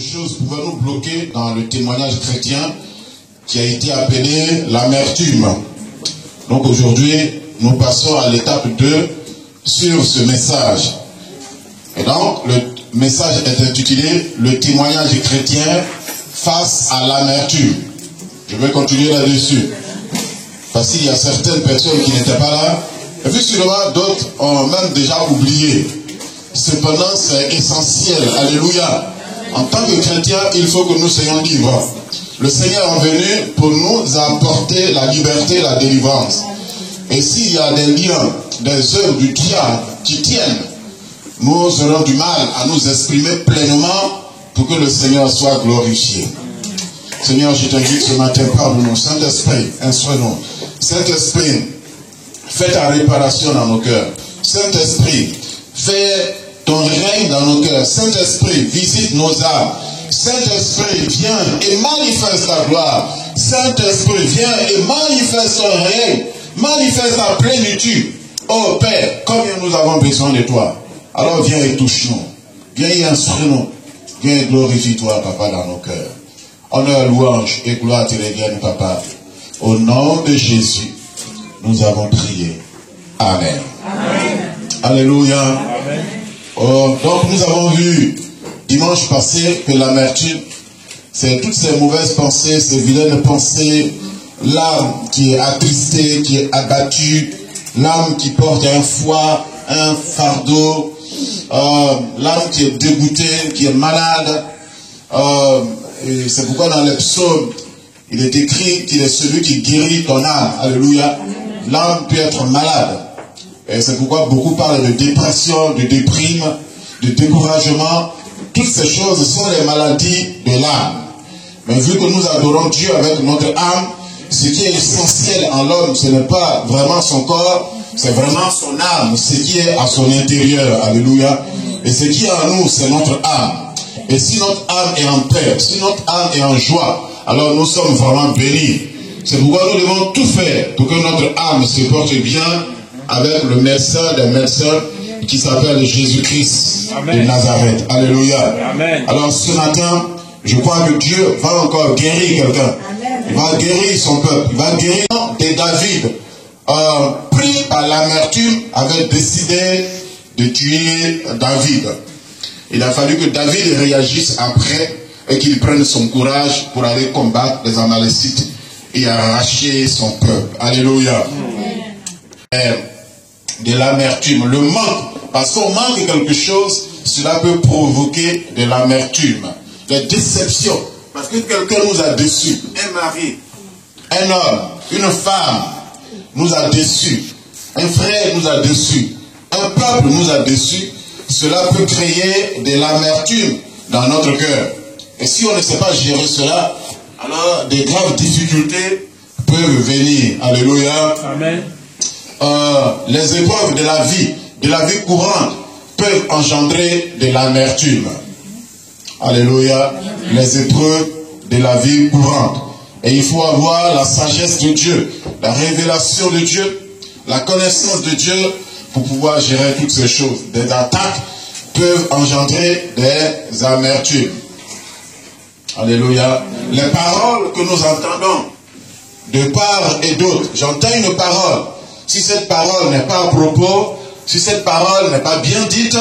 chose pouvait nous bloquer dans le témoignage chrétien qui a été appelé l'amertume. Donc aujourd'hui, nous passons à l'étape 2 sur ce message. Et donc, le message est intitulé « Le témoignage chrétien face à l'amertume ». Je vais continuer là-dessus. Parce qu'il y a certaines personnes qui n'étaient pas là, et puis sûrement d'autres ont même déjà oublié. Cependant, c'est essentiel. Alléluia. En tant que chrétien, il faut que nous soyons libres. Le Seigneur est venu pour nous apporter la liberté, la délivrance. Et s'il y a des liens, des œuvres du diable qui tiennent, nous aurons du mal à nous exprimer pleinement pour que le Seigneur soit glorifié. Seigneur, je t'invite ce matin, parle-nous. Saint-Esprit, instruis-nous. Saint-Esprit, fais ta réparation dans nos cœurs. Saint-Esprit, fais ton règne dans nos cœurs. Saint-Esprit, visite nos âmes. Saint-Esprit, viens et manifeste ta gloire. Saint-Esprit, viens et manifeste ton règne. Manifeste ta plénitude. Oh Père, combien nous avons besoin de toi. Alors viens et touche-nous. Viens et instruis-nous. Viens et glorifie-toi, Papa, dans nos cœurs. Honneur, louange et gloire te reviennent, Papa. Au nom de Jésus, nous avons prié. Amen. Amen. Alléluia. Amen. Oh, donc nous avons vu dimanche passé que l'amertume, c'est toutes ces mauvaises pensées, ces vilaines pensées, l'âme qui est attristée, qui est abattue, l'âme qui porte un foie, un fardeau, l'âme qui est dégoûtée, qui est malade. Et c'est pourquoi dans les psaumes, il est écrit qu'il est celui qui guérit ton âme. Alléluia. L'âme peut être malade. Et c'est pourquoi beaucoup parlent de dépression, de déprime, de découragement. Toutes ces choses sont les maladies de l'âme. Mais vu que nous adorons Dieu avec notre âme, ce qui est essentiel en l'homme, ce n'est pas vraiment son corps, c'est vraiment son âme, ce qui est à son intérieur. Alléluia. Et ce qui est en nous, c'est notre âme. Et si notre âme est en paix, si notre âme est en joie, alors nous sommes vraiment bénis. C'est pourquoi nous devons tout faire pour que notre âme se porte bien avec le médecin des médecins qui s'appelle Jésus-Christ de Nazareth. Alléluia. Amen. Alors ce matin, je crois que Dieu va encore guérir quelqu'un. Il va guérir son peuple. Il va guérir de David. Pris par l'amertume, avait décidé de tuer David. Il a fallu que David réagisse après et qu'il prenne son courage pour aller combattre les Amalécites et arracher son peuple. Alléluia. De l'amertume, le manque, parce qu'on manque quelque chose, cela peut provoquer de l'amertume, des déceptions. Parce que quelqu'un nous a déçus, un mari, un homme, une femme nous a déçus, un frère nous a déçus, un peuple nous a déçus. Cela peut créer de l'amertume dans notre cœur. Et si on ne sait pas gérer cela, alors des graves difficultés peuvent venir. Alléluia. Amen. Les épreuves de la vie courante, peuvent engendrer de l'amertume. Alléluia. Amen. Les épreuves de la vie courante. Et il faut avoir la sagesse de Dieu, la révélation de Dieu, la connaissance de Dieu, pour pouvoir gérer toutes ces choses. Des attaques peuvent engendrer des amertumes. Alléluia. Les paroles que nous entendons de part et d'autre, j'entends une parole. Si cette parole n'est pas à propos, si cette parole n'est pas bien dite,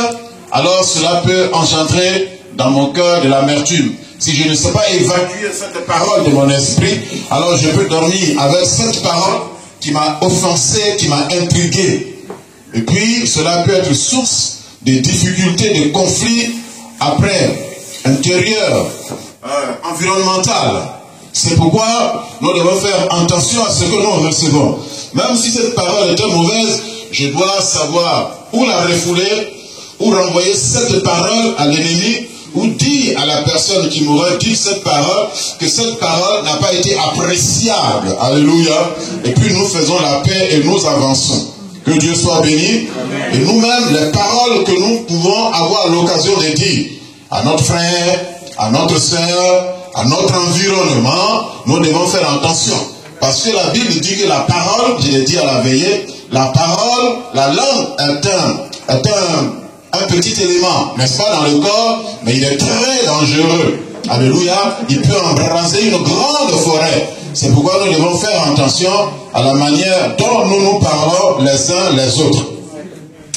alors cela peut engendrer dans mon cœur de l'amertume. Si je ne sais pas évacuer cette parole de mon esprit, alors je peux dormir avec cette parole qui m'a offensé, qui m'a intrigué. Et puis, cela peut être source de difficultés, de conflits après, intérieurs, environnementaux. C'est pourquoi nous devons faire attention à ce que nous recevons. Même si cette parole était mauvaise, je dois savoir où la refouler, ou renvoyer cette parole à l'ennemi, ou dire à la personne qui m'aurait dit cette parole, que cette parole n'a pas été appréciable. Alléluia. Et puis nous faisons la paix et nous avançons. Que Dieu soit béni. Amen. Et nous-mêmes, les paroles que nous pouvons avoir l'occasion de dire à notre frère, à notre sœur, à notre environnement, nous devons faire attention. Parce que la Bible dit que la parole, je l'ai dit à la veillée, la parole, la langue est un petit élément, n'est-ce pas, dans le corps, mais il est très dangereux. Alléluia, il peut embraser une grande forêt. C'est pourquoi nous devons faire attention à la manière dont nous nous parlons les uns les autres.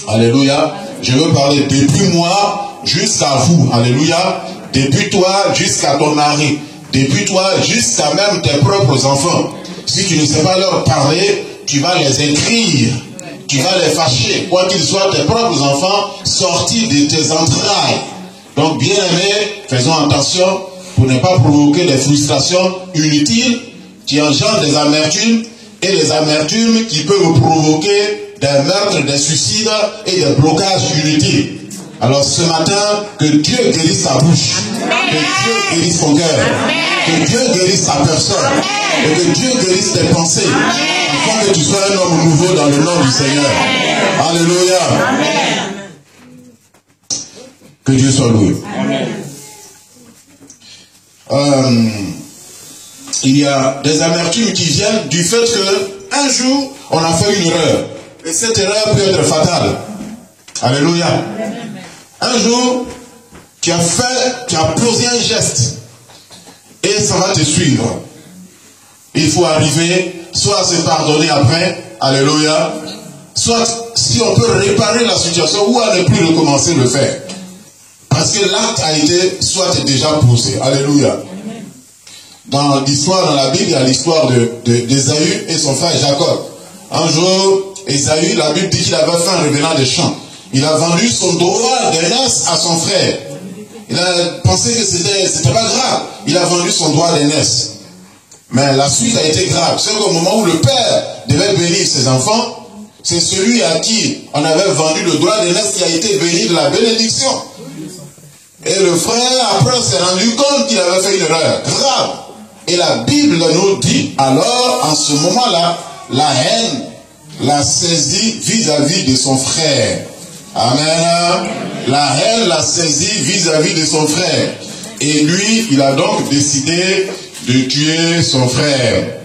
Alléluia. Je veux parler depuis moi jusqu'à vous. Alléluia. Depuis toi jusqu'à ton mari. Depuis toi jusqu'à même tes propres enfants. Si tu ne sais pas leur parler, tu vas les écrire. Tu vas les fâcher. Quoi qu'ils soient tes propres enfants sortis de tes entrailles. Donc bien aimés, faisons attention pour ne pas provoquer des frustrations inutiles qui engendrent des amertumes et les amertumes qui peuvent provoquer des meurtres, des suicides et des blocages inutiles. Alors ce matin, que Dieu guérisse ta bouche, que Dieu guérisse ton cœur, que Dieu guérisse ta personne et que Dieu guérisse tes pensées, afin que tu sois un homme nouveau dans le nom du Seigneur. Alléluia. Que Dieu soit loué. Il y a des amertumes qui viennent du fait que un jour on a fait une erreur et cette erreur peut être fatale. Alléluia. Un jour tu as posé un geste et ça va te suivre. Il faut arriver soit à se pardonner après, alléluia, soit si on peut réparer la situation ou à ne plus recommencer le faire. Parce que l'acte a été soit déjà posé. Alléluia. Dans l'histoire, dans la Bible, il y a l'histoire d'Ésaü et son frère Jacob. Un jour, Ésaü, la Bible dit qu'il avait faim en revenant des champs. Il a vendu son droit d'aînesse à son frère. Il a pensé que c'était pas grave. Il a vendu son droit d'aînesse. Mais la suite a été grave. C'est qu'au moment où le père devait bénir ses enfants, c'est celui à qui on avait vendu le droit d'aînesse qui a été béni de la bénédiction. Et le frère, après, s'est rendu compte qu'il avait fait une erreur grave. Et la Bible nous dit, alors, en ce moment-là, la haine l'a saisi vis-à-vis de son frère. Amen. La haine l'a saisi vis-à-vis de son frère. Et lui, il a donc décidé de tuer son frère.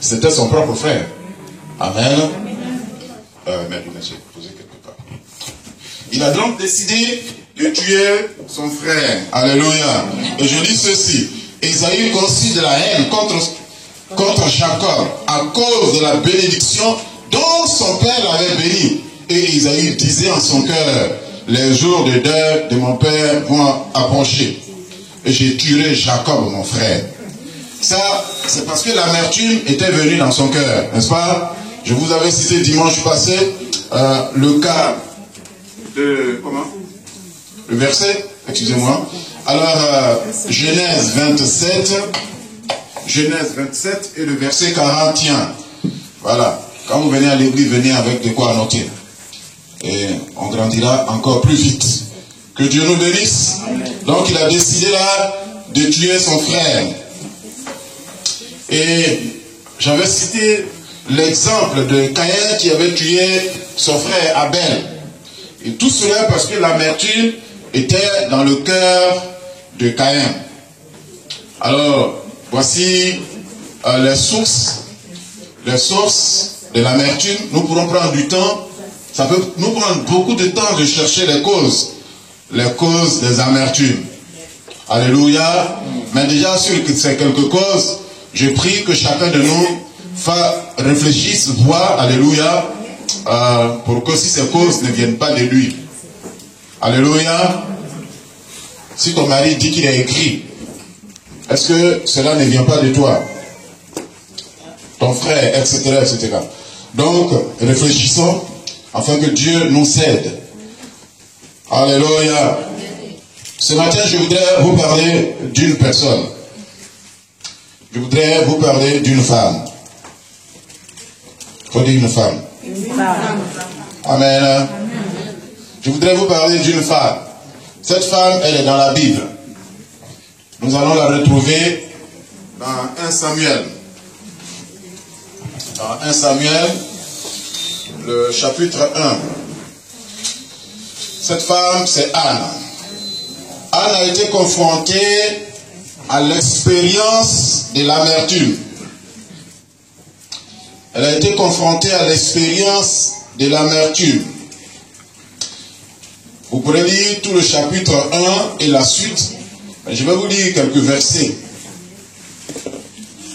C'était son propre frère. Amen. Il a donc décidé de tuer son frère. Alléluia. Et je dis ceci. Ésaü conçut de la haine contre Jacob à cause de la bénédiction dont son père l'avait béni. Et Ésaü disait en son cœur, les jours de deuil de mon père vont approcher. Et je tuerai Jacob, mon frère. Ça, c'est parce que l'amertume était venue dans son cœur, n'est-ce pas? Je vous avais cité dimanche passé le cas de... Comment? Le verset, excusez-moi. Alors, Genèse 27 et le verset 41. Voilà. Quand vous venez à l'église, venez avec de quoi noter. Et on grandira encore plus vite. Que Dieu nous bénisse. Donc, il a décidé là de tuer son frère. Et j'avais cité l'exemple de Caïn qui avait tué son frère Abel. Et tout cela parce que l'amertume était dans le cœur de Caïn. Alors, voici les sources de l'amertume. Nous pourrons prendre du temps. Ça peut nous prendre beaucoup de temps de chercher les causes des amertumes. Alléluia. Mais déjà sur ces quelques causes, je prie que chacun de nous réfléchisse, voit, alléluia, pour que si ces causes ne viennent pas de lui. Alléluia. Si ton mari dit qu'il a écrit, est-ce que cela ne vient pas de toi? Ton frère, etc., etc. Donc, réfléchissons afin que Dieu nous aide. Alléluia. Ce matin, je voudrais vous parler d'une personne. Je voudrais vous parler d'une femme. Il faut dire une femme. Amen. Je voudrais vous parler d'une femme. Cette femme, elle est dans la Bible. Nous allons la retrouver dans 1 Samuel. Dans 1 Samuel, le chapitre 1. Cette femme, c'est Anne. Anne a été confrontée à l'expérience de l'amertume. Elle a été confrontée à l'expérience de l'amertume. Vous pourrez lire tout le chapitre 1 et la suite Je vais vous lire quelques versets.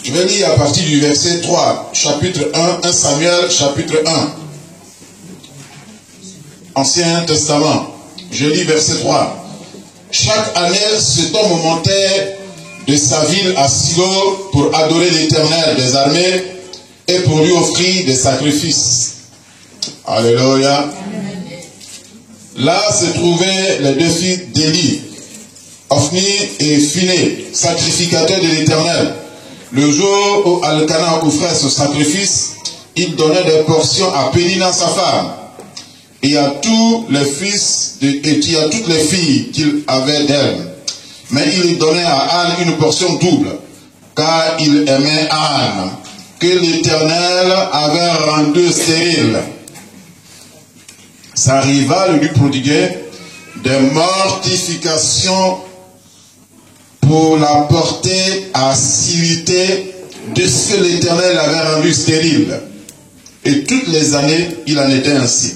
Je vais lire à partir du verset 3, chapitre 1 Samuel, chapitre 1. Ancien Testament. Je lis verset 3. Chaque année, cet homme montait de sa ville à Silo pour adorer l'Éternel des armées et pour lui offrir des sacrifices. Alléluia. Là se trouvaient les deux filles d'Élie, Ophni et Phiné, sacrificateurs de l'Éternel. Le jour où Elkana offrait ce sacrifice, il donnait des portions à Pénina sa femme, et à tous les fils et à toutes les filles qu'il avait d'elle. Mais il donnait à Anne une portion double, car il aimait Anne, que l'Éternel avait rendue stérile. Sa rivale lui prodiguait des mortifications pour la porter à assiduité de ce que l'Éternel avait rendu stérile. Et toutes les années, il en était ainsi.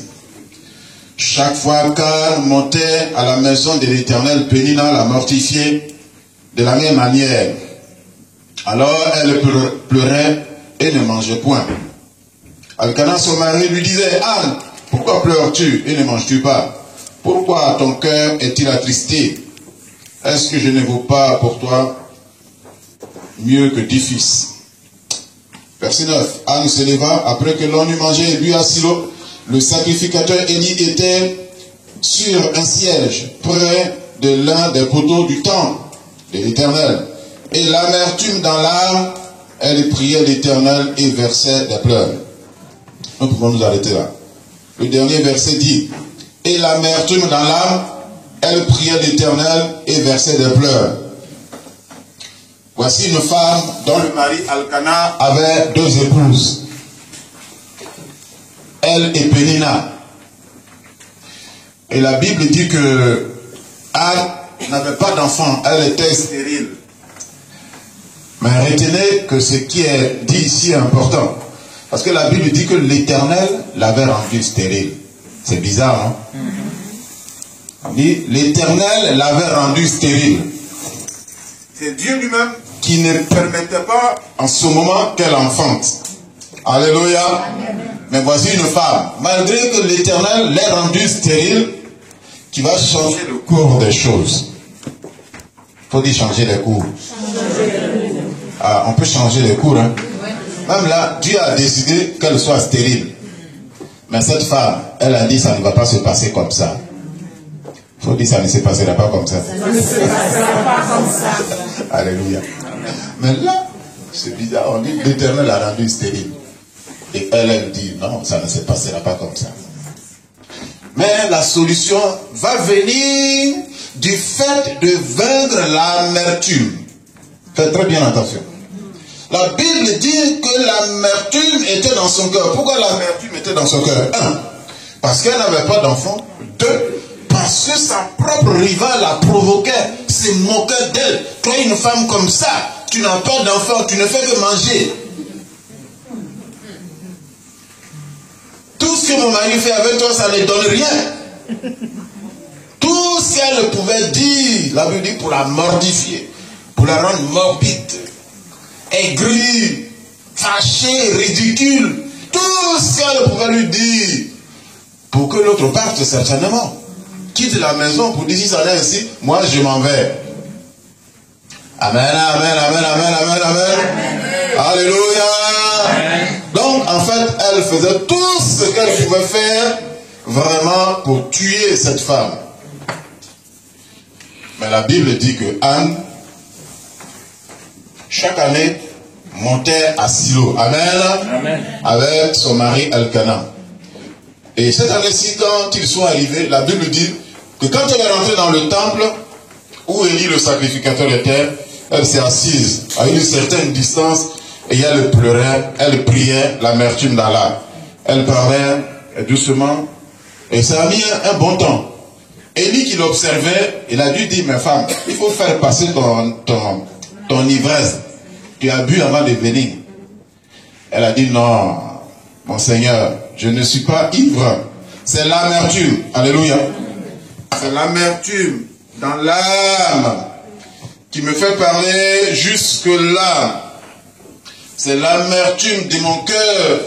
Chaque fois qu'Anne montait à la maison de l'Éternel, Pénina la mortifiait de la même manière. Alors elle pleurait et ne mangeait point. Elkana, son mari, lui disait: Anne, pourquoi pleures-tu et ne manges-tu pas? Pourquoi ton cœur est-il attristé? Est-ce que je ne vaux pas pour toi mieux que 10 fils? Verset 9. Anne se leva après que l'on eut mangé et bu à Silo. Le sacrificateur Élie était sur un siège près de l'un des poteaux du temple de l'Éternel. Et l'amertume dans l'âme, elle priait l'Éternel et versait des pleurs. Nous pouvons nous arrêter là. Le dernier verset dit: et l'amertume dans l'âme, elle priait l'Éternel et versait des pleurs. Voici une femme dont le mari Elkana avait 2 épouses. Elle et Pénina. Et la Bible dit que Anne n'avait pas d'enfant, elle était stérile. Mais retenez que ce qui est dit ici est important. Parce que la Bible dit que l'Éternel l'avait rendue stérile. C'est bizarre, hein? On dit l'Éternel l'avait rendue stérile. C'est Dieu lui-même qui ne permettait pas en ce moment qu'elle enfante. Alléluia. Amen. Mais voici une femme, malgré que l'Éternel l'ait rendue stérile, qui va changer le cours des choses. Il faut dire changer les cours. Ah, on peut changer les cours, hein? Même là, Dieu a décidé qu'elle soit stérile. Mais cette femme, elle a dit ça ne va pas se passer comme ça. Il faut dire ça ne se passera pas comme ça. Ça ne se passera pas comme ça. Alléluia. Mais là, c'est bizarre, on dit l'Éternel a rendu stérile. Et elle dit non, ça ne se passera pas comme ça. Mais la solution va venir du fait de vaincre l'amertume. Faites très bien attention. La Bible dit que l'amertume était dans son cœur. Pourquoi l'amertume était dans son cœur? 1. Parce qu'elle n'avait pas d'enfant. 2. Parce que sa propre rivale la provoquait, se moquait d'elle. Toi, une femme comme ça, tu n'as pas d'enfant, tu ne fais que manger. Tout ce que mon mari fait avec toi, ça ne donne rien. Tout ce qu'elle pouvait dire, la Bible dit pour la mortifier, pour la rendre morbide, aigrie, fâchée, ridicule. Tout ce qu'elle pouvait lui dire pour que l'autre parte certainement. Quitte la maison pour dire si ça est ainsi, moi je m'en vais. Amen, amen, amen, amen, amen, amen. Alléluia. Amen. Donc en fait, elle faisait tout ce qu'elle pouvait faire vraiment pour tuer cette femme. Mais la Bible dit que Anne, chaque année, montait à Silo. Amen. Amen. Avec son mari Elkana. Et cette année-ci, quand ils sont arrivés, la Bible dit que quand elle est rentrée dans le temple où Élie le sacrificateur était, elle s'est assise à une certaine distance et elle pleurait, elle priait, l'amertume dans l'âme. Elle parlait doucement et ça a mis un bon temps. Élie qui l'observait, il a dû dire: mais femme, il faut faire passer ton ivresse. Tu as bu avant de venir. Elle a dit: non, mon Seigneur, je ne suis pas ivre. C'est l'amertume. Alléluia. C'est l'amertume dans l'âme qui me fait parler jusque-là. C'est l'amertume de mon cœur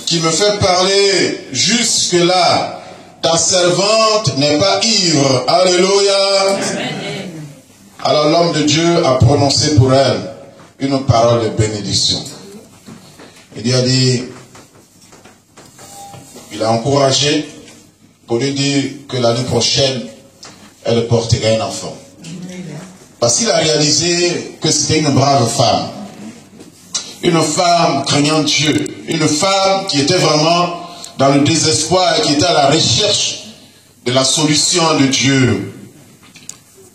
qui me fait parler jusque-là. Ta servante n'est pas ivre. Alléluia. Alors l'homme de Dieu a prononcé pour elle une parole de bénédiction. Il a dit, il a encouragé pour lui dire que l'année prochaine, elle porterait un enfant. Parce qu'il a réalisé que c'était une brave femme. Une femme craignant Dieu. Une femme qui était vraiment dans le désespoir et qui était à la recherche de la solution de Dieu.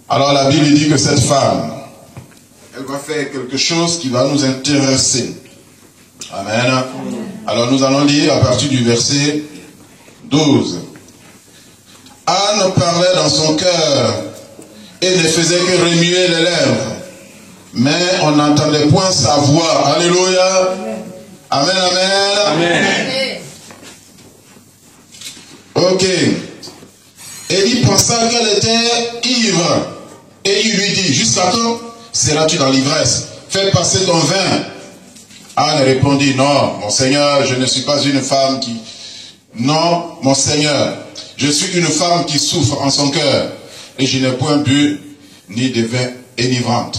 Alors la Bible dit que cette femme, elle va faire quelque chose qui va nous intéresser. Amen. Alors nous allons lire à partir du verset 12. Anne parlait dans son cœur et ne faisait que remuer les lèvres. Mais on n'entendait point sa voix. Alléluia. Amen, amen. Amen. Ok. Élie pensa qu'elle était ivre. Et il lui dit, jusqu'à quand seras-tu dans l'ivresse? Fais passer ton vin. Anne répondit, non, mon Seigneur, je ne suis pas une femme qui... Non, mon Seigneur, je suis une femme qui souffre en son cœur. Et je n'ai point bu ni de vin enivrante.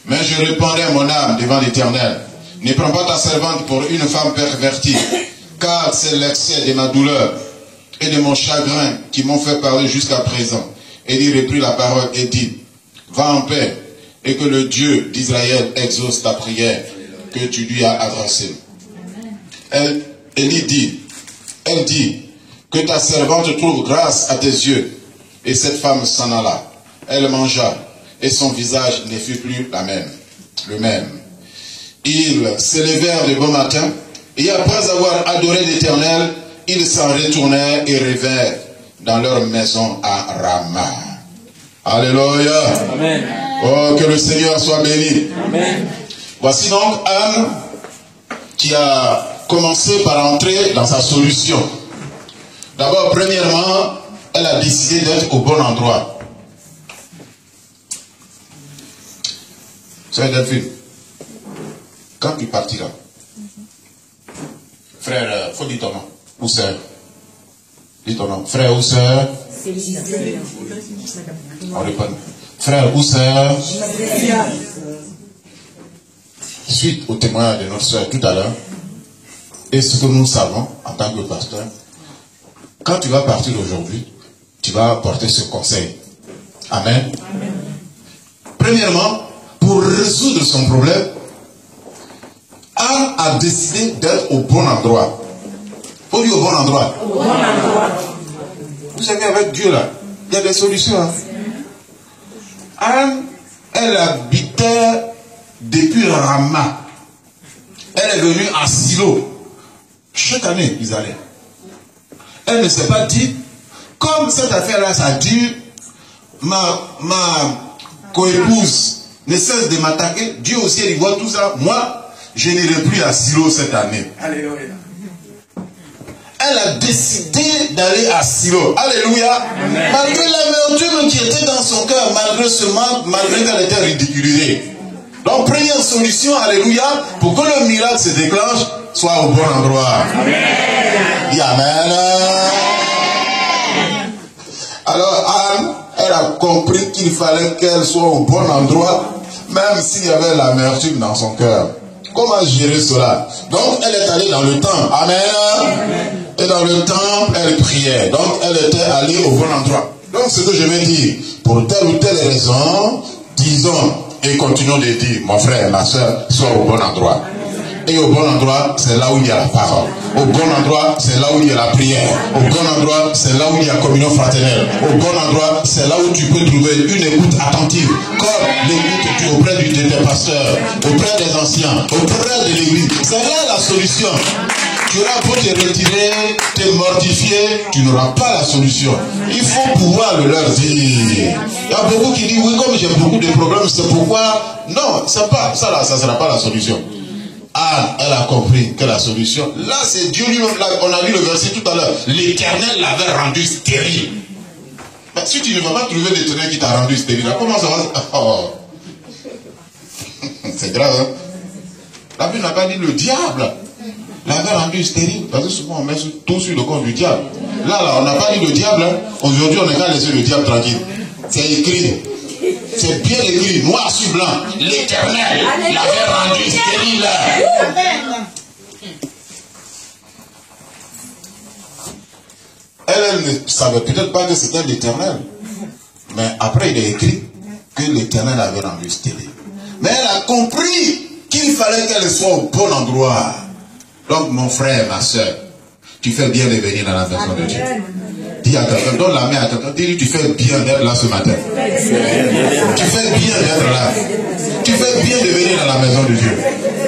Mais je répondais à mon âme devant l'Éternel. Ne prends pas ta servante pour une femme pervertie, car c'est l'excès de ma douleur et de mon chagrin qui m'ont fait parler jusqu'à présent. Élie reprit la parole et dit, va en paix, et que le Dieu d'Israël exauce ta prière que tu lui as adressée. Élie dit, elle dit, que ta servante trouve grâce à tes yeux. Et cette femme s'en alla. Elle mangea, et son visage ne fut plus le même. Ils s'élevèrent de bon matin, et après avoir adoré l'Éternel, ils s'en retournèrent et revinrent dans leur maison à Rama. Alléluia. Amen. Oh, que le Seigneur soit béni. Amen. Voici donc Anne qui a commencé par entrer dans sa solution. D'abord, premièrement, elle a décidé d'être au bon endroit. Sœur Delphine, quand tu partiras, frère, faut dire ton nom, ou sœur. Dis ton nom. Frère ou sœur? On répond. Frère ou sœur? Suite au témoignage de notre sœur tout à l'heure, et ce que nous savons en tant que pasteur, quand tu vas partir aujourd'hui, tu vas apporter ce conseil. Amen. Amen. Premièrement, pour résoudre son problème, Anne a décidé d'être au bon endroit. Faut dire au bon endroit. Au bon endroit. Vous savez, avec Dieu là, il y a des solutions. Hein? Anne, elle habitait depuis Rama. Elle est venue à Silo. Chaque année, ils allaient. Elle ne s'est pas dit, comme cette affaire-là, ça dure, ma coépouse ne cesse de m'attaquer. Dieu aussi, il voit tout ça. Moi, je n'irai plus à Silo cette année. Alléluia. Elle a décidé d'aller à Silo. Alléluia. Amen. Malgré l'amertume qui était dans son cœur, malgré ce manque, malgré qu'elle était ridiculisée. Donc, première solution, alléluia, pour que le miracle se déclenche, soit au bon endroit. Amen. Dis Amen. Alors, Anne, elle a compris qu'il fallait qu'elle soit au bon endroit, même s'il y avait l'amertume dans son cœur. Comment gérer cela? Donc, elle est allée dans le temple. Amen. Amen. Et dans le temple, elle priait. Donc, elle était allée au bon endroit. Donc, ce que je vais dire, pour telle ou telle raison, disons, et continuons de dire, mon frère, ma soeur, sois au bon endroit. Et au bon endroit, c'est là où il y a la parole. Au bon endroit, c'est là où il y a la prière. Au bon endroit, c'est là où il y a la communion fraternelle. Au bon endroit, c'est là où tu peux trouver une écoute attentive. Comme l'écoute auprès de tes pasteurs, auprès des anciens, auprès de l'église. C'est là la solution. Tu auras beau te retirer, te mortifier, tu n'auras pas la solution. Il faut pouvoir le leur dire. Il y a beaucoup qui disent, oui, comme j'ai beaucoup de problèmes, c'est pourquoi. Non, c'est pas, ça ne sera pas la solution. Anne, elle a compris que la solution, là c'est Dieu lui-même, on a lu le verset tout à l'heure, l'Éternel l'avait rendu stérile. Mais si tu ne vas pas trouver l'Éternel qui t'a rendu stérile, comment ça va? Oh. C'est grave, hein? La Bible n'a pas dit le diable l'avait rendu stérile. Parce que souvent on met tout sur le compte du diable. Là, on n'a pas dit le diable. Hein? Aujourd'hui, on n'est qu'à laisser le diable tranquille. C'est écrit. C'est bien écrit, noir sur blanc. L'Éternel l'avait rendu stérile. Elle ne savait peut-être pas que c'était l'Éternel. Mais après, il est écrit que l'Éternel avait rendu stérile. Mais elle a compris qu'il fallait qu'elle soit au bon endroit. Donc, mon frère, ma soeur, tu fais bien de venir dans la maison de Dieu. Dis à quelqu'un, donne la main à quelqu'un, dis-lui, tu fais bien d'être là ce matin. Tu fais bien d'être là. Tu fais bien de venir dans la maison de Dieu.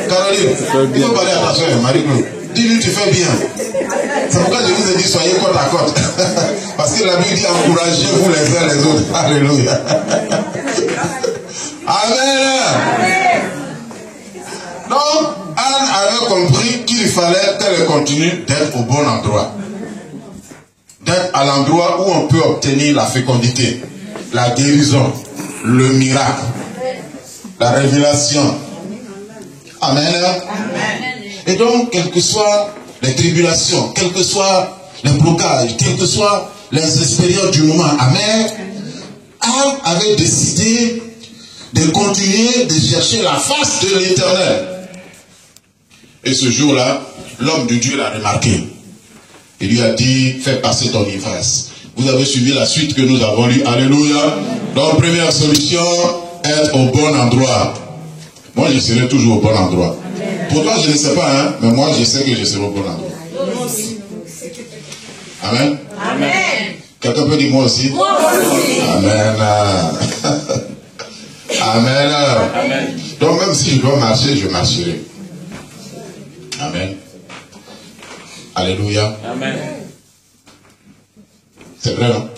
Caroline, il faut parler à ta soeur, Marie-Claude. Dis-lui, tu fais bien. C'est pourquoi je vous ai dit, soyez côte à côte. Parce que la Bible dit, encouragez-vous les uns les autres. Alléluia. Amen. Donc, Anne avait compris qu'il fallait qu'elle continue d'être au bon endroit. D'être à l'endroit où on peut obtenir la fécondité, la guérison, le miracle, la révélation. Amen. Et donc, quelles que soient les tribulations, quels que soient les blocages, quelles que soient les expériences du moment, amen, Anne avait décidé de continuer de chercher la face de l'Éternel. Et ce jour-là, l'homme de Dieu l'a remarqué. Il lui a dit, fais passer ton ivresse. Vous avez suivi la suite que nous avons lue. Alléluia. Donc, première solution, être au bon endroit. Moi, je serai toujours au bon endroit. Pour toi, je ne sais pas, hein, mais moi, je sais que je serai au bon endroit. Amen. Amen. Quelqu'un peut dire moi aussi? Moi aussi. Amen. Amen. Amen. Donc, même si je dois marcher, je marcherai. Amen. Alléluia. Amen. C'est vrai, non?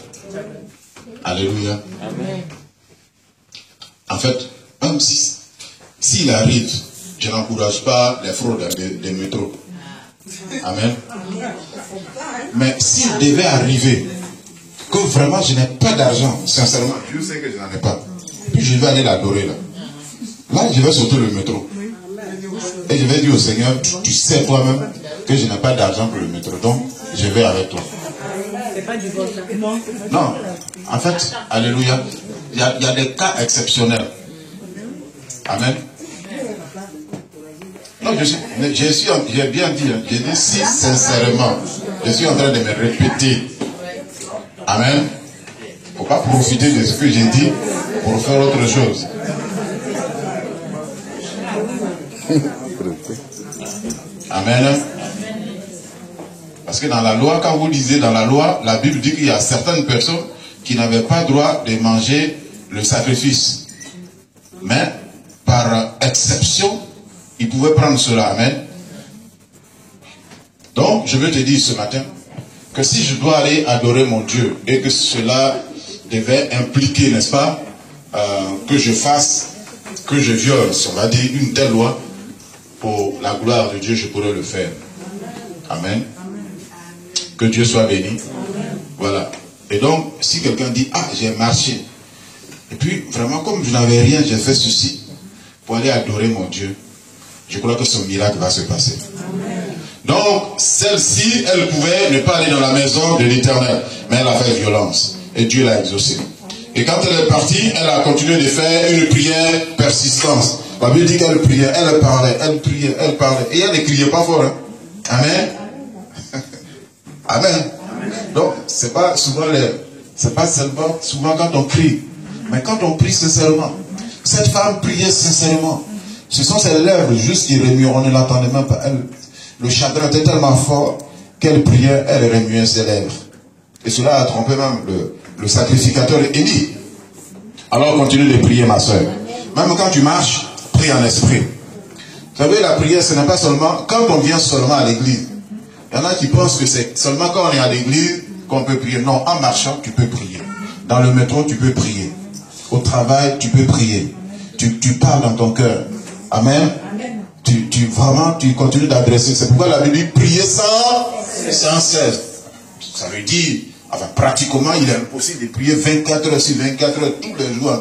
Alléluia. Amen. En fait, même s'il arrive, je n'encourage pas les fraudes des métros. Amen. Mais s'il devait arriver, que vraiment je n'ai pas d'argent, sincèrement, je sais que je n'en ai pas, puis je vais aller l'adorer là. Là, je vais sauter le métro. Et je vais dire au Seigneur, tu sais toi-même que je n'ai pas d'argent pour le métro, donc je vais avec toi. C'est pas du vol. Non, en fait, alléluia, il y a des cas exceptionnels. Amen. Non, j'ai bien dit, j'ai dit si sincèrement, je suis en train de me répéter. Amen. Il ne faut pas profiter de ce que j'ai dit pour faire autre chose. Amen. Parce que dans la loi, quand vous lisez dans la loi, la Bible dit qu'il y a certaines personnes qui n'avaient pas droit de manger le sacrifice. Mais, par exception, ils pouvaient prendre cela. Amen. Donc, je veux te dire ce matin que si je dois aller adorer mon Dieu et que cela devait impliquer, n'est-ce pas, que je fasse, que je viole, si on va dire, une telle loi, pour la gloire de Dieu, je pourrais le faire. Amen. Que Dieu soit béni. Voilà. Et donc, si quelqu'un dit, ah, j'ai marché, et puis, vraiment, comme je n'avais rien, j'ai fait ceci, pour aller adorer mon Dieu, je crois que son miracle va se passer. Donc, celle-ci, elle pouvait ne pas aller dans la maison de l'Éternel, mais elle a fait violence. Et Dieu l'a exaucée. Et quand elle est partie, elle a continué de faire une prière persistante. La Bible dit qu'elle priait, elle parlait, elle priait, elle parlait. Et elle ne criait pas fort. Hein? Amen. Amen. Donc, c'est pas seulement souvent quand on crie, mais quand on prie sincèrement. Cette femme priait sincèrement. Ce sont ses lèvres juste qui remuaient, on ne l'entendait même pas. Le chagrin était tellement fort qu'elle priait, elle remuait ses lèvres. Et cela a trompé même le sacrificateur Élie. Alors continue de prier, ma soeur. Même quand tu marches, prie en esprit. Vous savez, la prière, ce n'est pas seulement quand on vient seulement à l'église. Il y en a qui pensent que c'est seulement quand on est à l'église qu'on peut prier. Non, en marchant, tu peux prier. Dans le métro, tu peux prier. Au travail, tu peux prier. Tu parles dans ton cœur. Amen. Vraiment, tu continues d'adresser. C'est pourquoi la Bible dit prier sans cesse. Ça veut dire, enfin, pratiquement, il est impossible de prier 24 heures sur 24 heures, tous les jours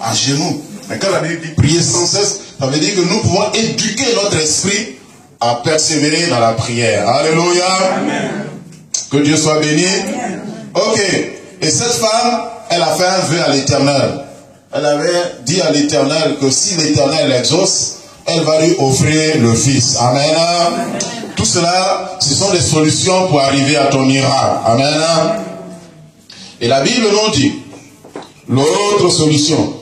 à genoux. Mais quand la Bible dit prier sans cesse, Ça veut dire que nous pouvons éduquer notre esprit à persévérer dans la prière. Alléluia. Amen. Que Dieu soit béni. Amen. Ok. Et cette femme, elle a fait un vœu à l'Éternel. Elle avait dit à l'Éternel que si l'Éternel l'exauce, elle va lui offrir le fils. Amen. Amen. Tout cela, ce sont des solutions pour arriver à ton miracle. Amen. Et la Bible nous dit, l'autre solution,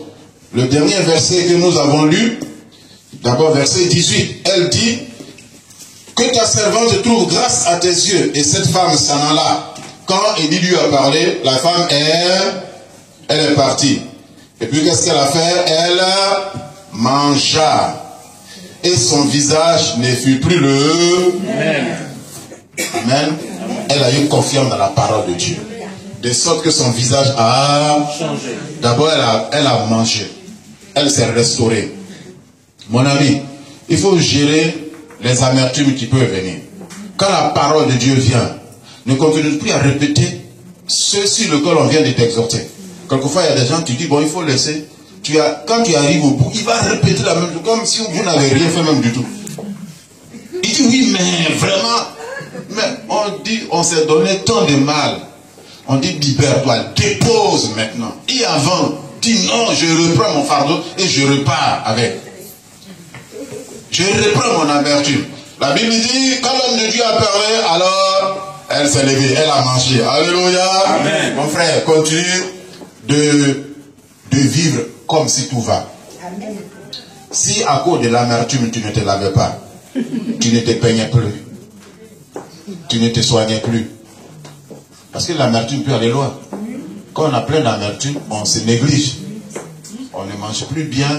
le dernier verset que nous avons lu, d'abord verset 18, elle dit, que ta servante trouve grâce à tes yeux. Et cette femme s'en alla. Quand Élie lui a parlé, la femme, elle est partie. Et puis qu'est-ce qu'elle a fait? Elle mangea. Et son visage ne fut plus le même. Amen. Elle a eu confiance dans la parole de Dieu. De sorte que son visage a changé. D'abord, elle a mangé. Elle s'est restaurée. Mon ami, il faut gérer les amertumes qui peuvent venir. Quand la parole de Dieu vient, ne continue plus à répéter ce sur lequel on vient de t'exhorter. Quelquefois, il y a des gens qui disent, bon, il faut laisser. Quand tu arrives au bout, il va répéter la même chose, comme si vous n'avez rien fait même du tout. Il dit, oui, mais vraiment, mais on dit, on s'est donné tant de mal. On dit, libère-toi, dépose maintenant. Et avant, dis non, je reprends mon fardeau et je repars avec. Je reprends mon amertume. La Bible dit, quand l'homme de Dieu a parlé, alors elle s'est levée, elle a mangé. Alléluia. Amen. Mon frère, continue de vivre comme si tout va. Amen. Si à cause de l'amertume, tu ne te lavais pas, tu ne te peignais plus, tu ne te soignais plus. Parce que l'amertume peut aller loin. Quand on a plein d'amertume, on se néglige. On ne mange plus bien,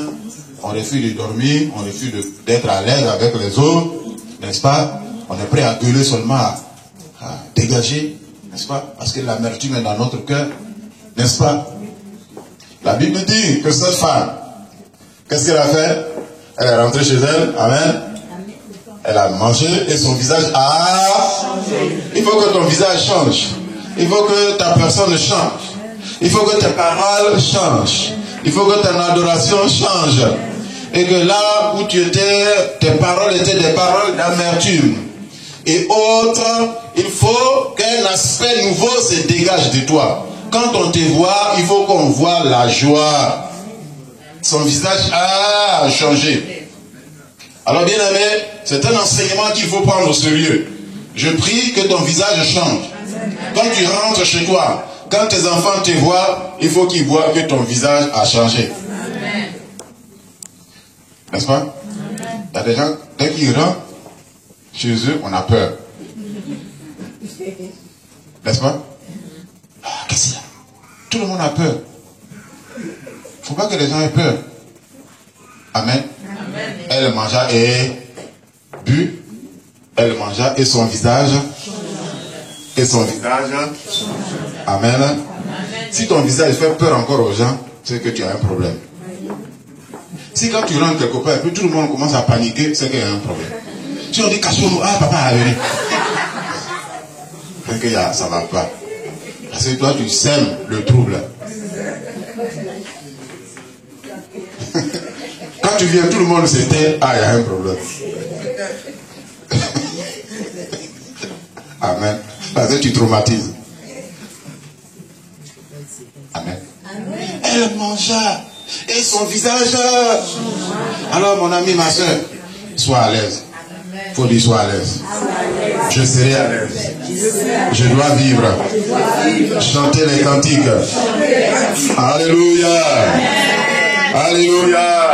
on refuse de dormir, on refuse d'être à l'aise avec les autres, n'est-ce pas? On est prêt à gueuler seulement, à dégager, n'est-ce pas? Parce que l'amertume est dans notre cœur, n'est-ce pas? La Bible dit que cette femme, qu'est-ce qu'elle a fait? Elle est rentrée chez elle, amen. Elle a mangé et son visage a changé. Il faut que ton visage change. Il faut que ta personne change. Il faut que tes paroles changent. Il faut que ton adoration change. Et que là où tu étais, tes paroles étaient des paroles d'amertume. Et autres, il faut qu'un aspect nouveau se dégage de toi. Quand on te voit, il faut qu'on voit la joie. Son visage a changé. Alors bien aimé, c'est un enseignement qu'il faut prendre au sérieux. Je prie que ton visage change. Quand tu rentres chez toi, quand tes enfants te voient, il faut qu'ils voient que ton visage a changé. N'est-ce pas? Il y a des gens, dès qu'ils rentrent chez eux, on a peur. N'est-ce pas? Qu'est-ce qu'il y a? Tout le monde a peur. Il ne faut pas que les gens aient peur. Amen. Amen. Elle mangea et but. Elle mangea et son visage. Et son visage. Amen. Amen. Si ton visage fait peur encore aux gens, c'est que tu as un problème. Si quand tu rentres quelque part, puis tout le monde commence à paniquer, c'est qu'il y a un problème. Si on dit cachons-nous, ah papa a venu. C'est que ça ne va pas. Parce que toi tu sèmes le trouble. Quand tu viens, tout le monde se tait, ah il y a un problème. Amen. Parce que tu traumatises. Amen. Amen. Elle mangea et son visage. Alors mon ami, ma soeur, sois à l'aise. Il faut dire sois à l'aise. Je serai à l'aise. Je dois vivre. Chanter les cantiques. Alléluia. Alléluia.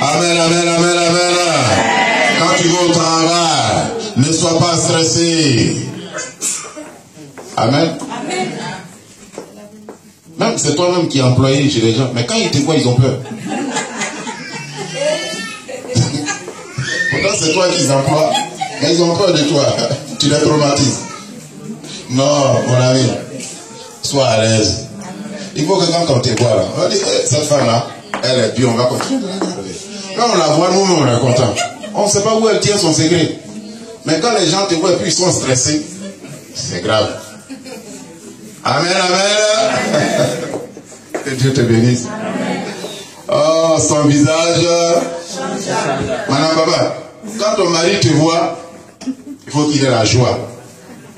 Amen, amen, amen, amen. Quand tu vas au travail, ne sois pas stressé. Amen. Même c'est toi-même qui es employé chez les gens. Mais quand ils te voient, ils ont peur. Pourtant, c'est toi qu'ils emploient. Mais ils ont peur de toi. Tu les traumatises. Non, mon ami. Sois à l'aise. Il faut que quand on te voit là, on va dire, cette femme-là, elle est bien, on va continuer. Quand on la voit, nous-mêmes, on est content. On ne sait pas où elle tient son secret. Mais quand les gens te voient et puis ils sont stressés, c'est grave. Amen, amen. Que Dieu te bénisse. Oh, son visage. Madame Baba, quand ton mari te voit, il faut qu'il ait la joie.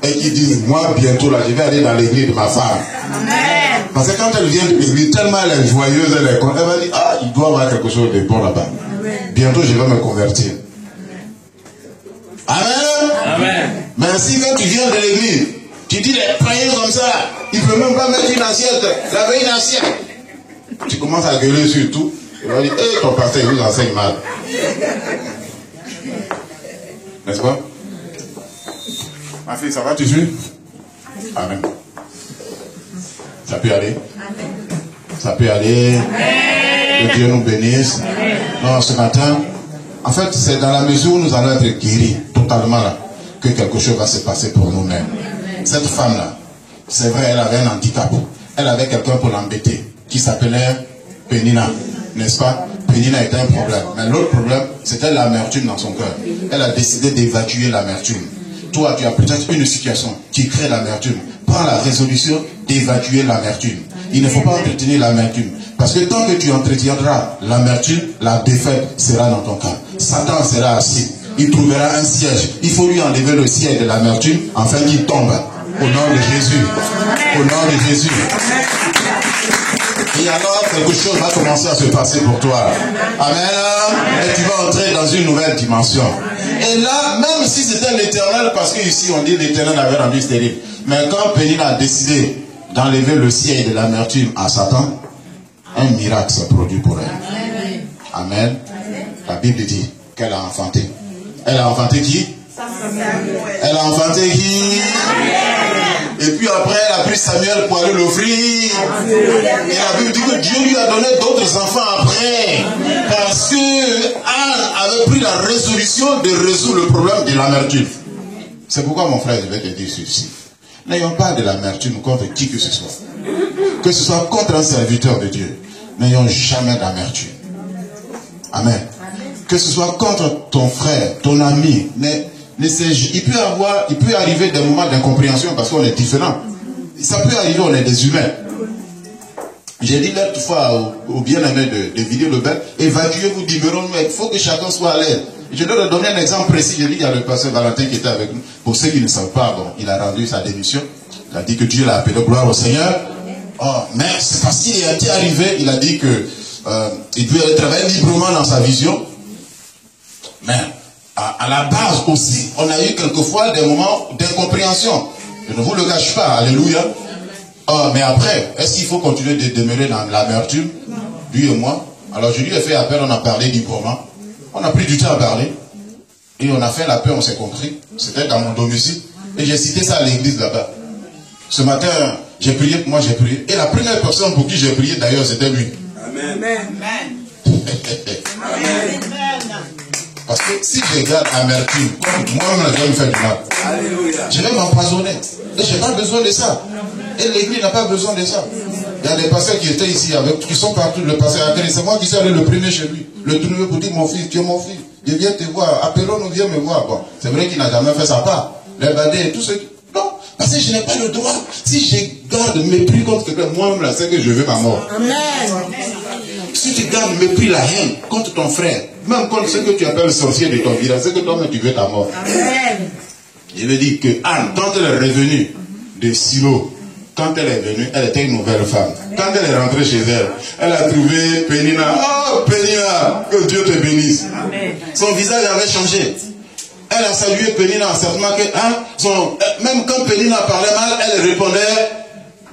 Et qu'il dise, moi bientôt là, je vais aller dans l'église de ma femme. Amen. Parce que quand elle vient de l'église, tellement elle est joyeuse, elle va dire, ah, il doit avoir quelque chose de bon là-bas. Bientôt je vais me convertir. Amen. Amen. Mais si quand tu viens de l'église, tu dis les prières comme ça, il ne peut même pas mettre une assiette, laver une assiette. Tu commences à gueuler sur tout. Il va dire, hé, ton pasteur, il vous enseigne mal. N'est-ce pas? Ma fille, ça va, tu suis? Amen. Ça peut aller? Ça peut aller? Que Dieu nous bénisse. Non, ce matin, en fait, c'est dans la mesure où nous allons être guéris, totalement là, que quelque chose va se passer pour nous-mêmes. Cette femme-là, c'est vrai, elle avait un handicap. Elle avait quelqu'un pour l'embêter, qui s'appelait Pénina, n'est-ce pas? Pénina était un problème. Mais l'autre problème, c'était l'amertume dans son cœur. Elle a décidé d'évacuer l'amertume. Toi, tu as peut-être une situation qui crée l'amertume. Prends la résolution d'évacuer l'amertume. Il ne faut pas entretenir l'amertume. Parce que tant que tu entretiendras l'amertume, la défaite sera dans ton cas. Satan sera assis. Il trouvera un siège. Il faut lui enlever le siège de l'amertume afin qu'il tombe. Au nom de Jésus. Au nom de Jésus. Et alors, quelque chose va commencer à se passer pour toi. Amen. Et tu vas entrer dans une nouvelle dimension. Et là, même si c'était l'Éternel, parce qu'ici on dit l'Éternel avait rendu stérile. Mais quand Pénina a décidé d'enlever le siège de l'amertume à Satan, un miracle s'est produit pour elle. Amen. La Bible dit qu'elle a enfanté. Elle a enfanté qui? Elle a enfanté qui? Et puis après, elle a pris Samuel pour aller l'offrir. Et la Bible dit que Dieu lui a donné d'autres enfants après. Parce que Anne avait pris la résolution de résoudre le problème de l'amertume. C'est pourquoi, mon frère, je vais te dire ceci. N'ayons pas de l'amertume contre qui que ce soit. Que ce soit contre un serviteur de Dieu. N'ayons jamais d'amertume. Amen. Que ce soit contre ton frère, ton ami. Il peut arriver des moments d'incompréhension parce qu'on est différents. Ça peut arriver, on est des humains. J'ai dit l'autre fois au bien-aimé de Vidéo Lebel, évacuez-vous, libérons-nous, il faut que chacun soit à l'aise. Je dois leur donner un exemple précis. J'ai dit qu'il y a le pasteur Valentin qui était avec nous. Pour ceux qui ne savent pas, bon, il a rendu sa démission. Il a dit que Dieu l'a appelé, gloire au Seigneur. Oh, mais c'est parce qu'il était arrivé, il a dit que il devait travailler librement dans sa vision. Mais à la base aussi, on a eu quelquefois des moments d'incompréhension. Je ne vous le cache pas, alléluia. Oh, mais après, est-ce qu'il faut continuer de demeurer dans l'amertume, lui et moi? Alors je lui ai fait appel, on a parlé librement. On a pris du temps à parler. Et on a fait la paix, on s'est compris. C'était dans mon domicile. Et j'ai cité ça à l'église là-bas. Ce matin, j'ai prié, moi j'ai prié. Et la première personne pour qui j'ai prié d'ailleurs, c'était lui. Amen. Amen. Parce que si je garde amertume, moi-même, je vais me faire du mal. Alléluia. Je vais m'empoisonner. Et je n'ai pas besoin de ça. Et l'église n'a pas besoin de ça. Il y a des pasteurs qui étaient ici, qui sont partout. Le pasteur Adrien, c'est moi qui suis allé le premier chez lui. Le trouver pour dire, mon fils, tu es mon fils. Je viens te voir. Appelons-nous, viens me voir. Bon, c'est vrai qu'il n'a jamais fait sa part. Les badés et tout ce qui... Non, parce que je n'ai pas le droit. Si je garde mépris contre quelqu'un, moi-même, là, c'est que je veux ma mort. Amen. Si tu gardes mépris, la haine contre ton frère, même contre ce que tu appelles le sorcier de ton village, c'est que toi-même tu veux ta mort. Amen. Je veux dire que Anne, quand elle est revenue de Silo, quand elle est venue, elle était une nouvelle femme. Quand elle est rentrée chez elle, elle a trouvé Pénina. Oh Pénina, que Dieu te bénisse. Amen. Son visage avait changé. Elle a salué Pénina, certainement que même quand Pénina parlait mal, elle répondait,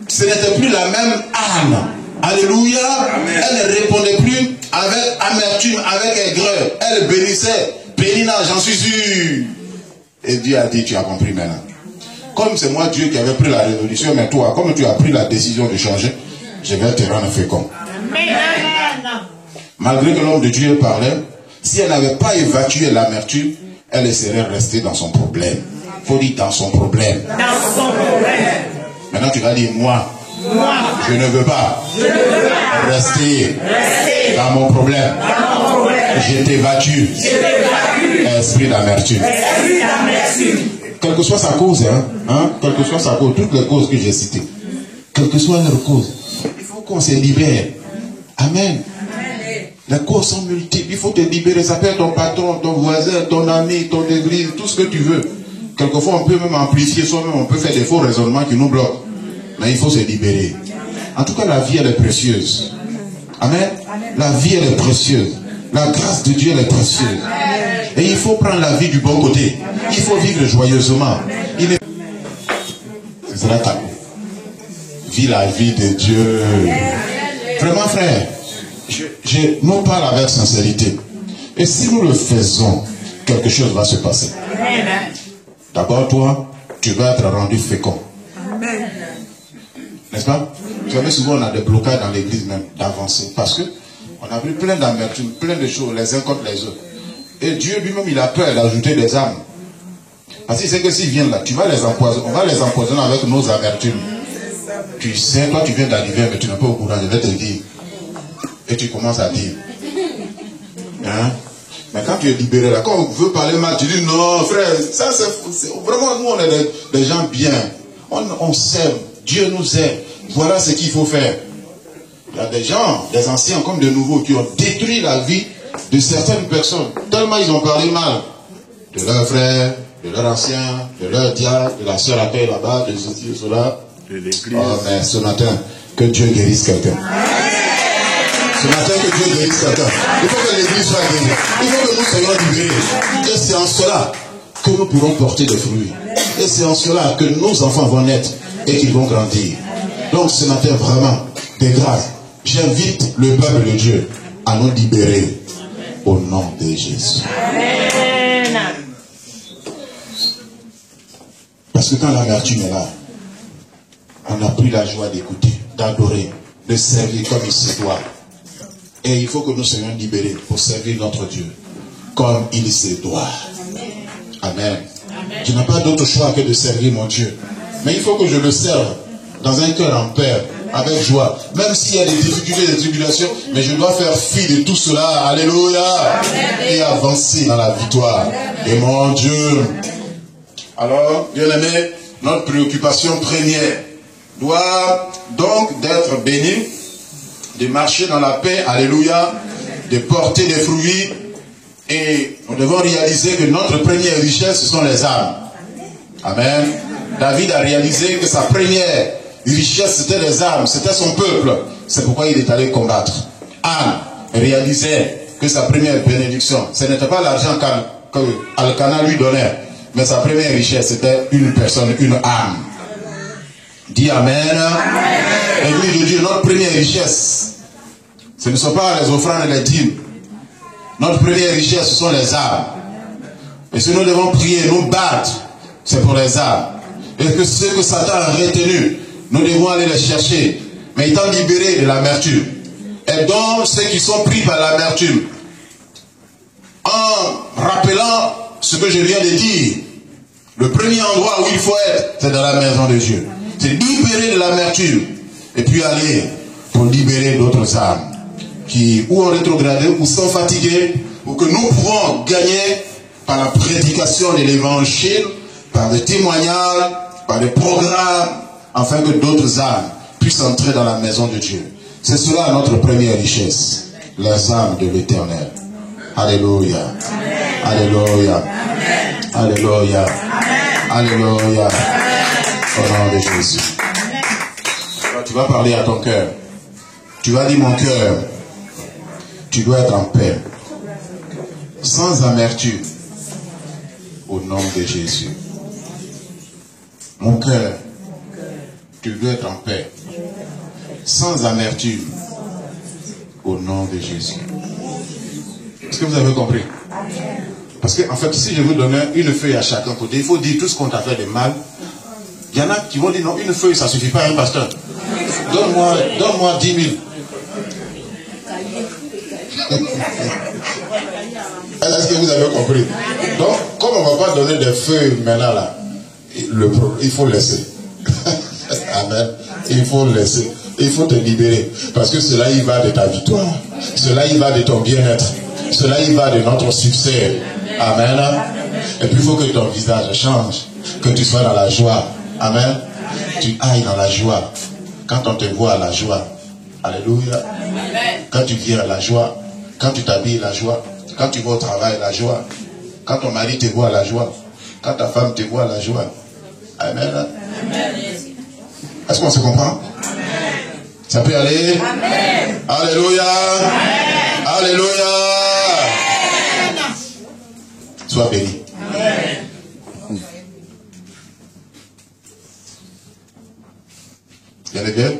ce n'était plus la même Anne. Alléluia. Amen. Elle ne répondait plus avec amertume, avec aigreur. Elle bénissait. Pénina, j'en suis sûr. Et Dieu a dit, tu as compris maintenant. Comme c'est moi Dieu qui avait pris la résolution, mais toi, comme tu as pris la décision de changer, je vais te rendre fécond. Amen. Malgré que l'homme de Dieu parlait, si elle n'avait pas évacué l'amertume, elle serait restée dans son problème. Il faut dire dans son problème. Dans son problème. Maintenant tu vas dire, moi, je ne veux pas rester dans mon problème. Je t'évacue. Esprit d'amertume. Quelle que soit sa cause, quelle que soit sa cause, toutes les causes que j'ai citées, quelle que soit leur cause, il faut qu'on se libère. Amen. Les causes sont multiples. Il faut te libérer. Ça peut être ton patron, ton voisin, ton ami, ton église, tout ce que tu veux. Quelquefois, on peut même amplifier soi-même. On peut faire des faux raisonnements qui nous bloquent. Mais il faut se libérer. En tout cas, la vie, elle est précieuse. Amen. La vie, elle est précieuse. La grâce de Dieu, elle est précieuse. Et il faut prendre la vie du bon côté. Il faut vivre joyeusement. Ce sera ta vie, la vie de Dieu. Vraiment, frère, je nous parle avec sincérité. Et si nous le faisons, quelque chose va se passer. D'abord, toi, tu vas être rendu fécond. N'est-ce pas? Vous savez, souvent, on a des blocages dans l'église même, d'avancer. Parce que on a vu plein d'amertume, plein de choses, les uns contre les autres. Et Dieu lui-même, il a peur d'ajouter des âmes. Parce qu'il sait que s'ils viennent là, tu vas les empoisonner. On va les empoisonner avec nos amertumes. Tu sais, toi, tu viens d'arriver, mais tu n'es pas au courant, je vais te dire. Et tu commences à dire. Hein? Mais quand tu es libéré là, quand on veut parler mal, tu dis non, frère, ça c'est vraiment, nous, on est des gens bien. On s'aime. Dieu nous aime. Voilà ce qu'il faut faire. Il y a des gens, des anciens comme de nouveaux, qui ont détruit la vie de certaines personnes. Tellement ils ont parlé mal de leurs frères, de leurs anciens, de leur diable, de la sœur à paix là-bas, de ceci, de cela. De l'église. Oh, mais ce matin, que Dieu guérisse quelqu'un. Ce matin, que Dieu guérisse quelqu'un. Il faut que l'église soit guérie. Il faut que nous soyons libérés. Et c'est en cela que nous pourrons porter des fruits. Et c'est en cela que nos enfants vont naître et qu'ils vont grandir. Donc ce matin, vraiment, de grâce, j'invite le peuple de Dieu à nous libérer au nom de Jésus. Amen. Parce que quand l'amertume est là, on n'a plus la joie d'écouter, d'adorer, de servir comme il se doit. Et il faut que nous soyons libérés pour servir notre Dieu comme il se doit. Amen. Amen. Je n'ai pas d'autre choix que de servir mon Dieu. Mais il faut que je le serve dans un cœur en paix, avec joie. Même s'il y a des difficultés, des tribulations, mais je dois faire fi de tout cela. Alléluia. Et avancer dans la victoire de mon Dieu. Alors, bien aimé, notre préoccupation première doit donc d'être béni, de marcher dans la paix, alléluia, de porter des fruits. Et nous devons réaliser que notre première richesse, ce sont les âmes. Amen. David a réalisé que sa première richesse, c'était les âmes, c'était son peuple. C'est pourquoi il est allé combattre. Anne réalisait que sa première bénédiction, ce n'était pas l'argent qu'Alcana lui donnait, mais sa première richesse, c'était une personne, une âme. Dis Amen. Église de Dieu, notre première richesse, ce ne sont pas les offrandes et les dîmes. Notre première richesse, ce sont les âmes. Et si nous devons prier, nous battre, c'est pour les âmes. Et que ce que Satan a retenu, nous devons aller les chercher. Mais étant libérés de l'amertume. Et donc, ceux qui sont pris par l'amertume, en rappelant ce que je viens de dire, le premier endroit où il faut être, c'est dans la maison de Dieu. C'est libérer de l'amertume. Et puis aller pour libérer d'autres âmes qui ou ont rétrogradé ou sont fatigués, ou que nous pouvons gagner par la prédication de l'évangile, par des témoignages, par des programmes, afin que d'autres âmes puissent entrer dans la maison de Dieu. C'est cela notre première richesse, les âmes de l'Éternel. Alléluia. Alléluia. Alléluia. Alléluia. Au nom de Jésus. Alors, tu vas parler à ton cœur. Tu vas dire, mon cœur, tu dois être en paix, sans amertume, au nom de Jésus. Mon cœur, tu dois être en paix, sans amertume, au nom de Jésus. Est-ce que vous avez compris? Parce que, en fait, si je vous donne une feuille à chacun côté, il faut dire tout ce qu'on t'a fait de mal. Il y en a qui vont dire, non, une feuille, ça ne suffit pas à un pasteur. Donne-moi 10 000. Est-ce que vous avez compris? Donc, comme on ne va pas donner des feuilles maintenant là, il faut laisser. Amen. Il faut laisser. Il faut te libérer. Parce que cela y va de ta victoire. Cela y va de ton bien-être. Cela y va de notre succès. Amen. Et puis il faut que ton visage change. Que tu sois dans la joie. Amen. Tu ailles dans la joie. Quand on te voit à la joie. Alléluia. Quand tu viens à la joie, Quand tu t'habilles, la joie. Quand tu vas au travail, la joie. Quand ton mari te voit, la joie. Quand ta femme te voit, la joie. Amen. Amen. Est-ce qu'on se comprend? Amen. Ça peut aller? Amen. Alléluia. Amen. Alléluia. Amen. Sois béni. Amen. Bien les bien?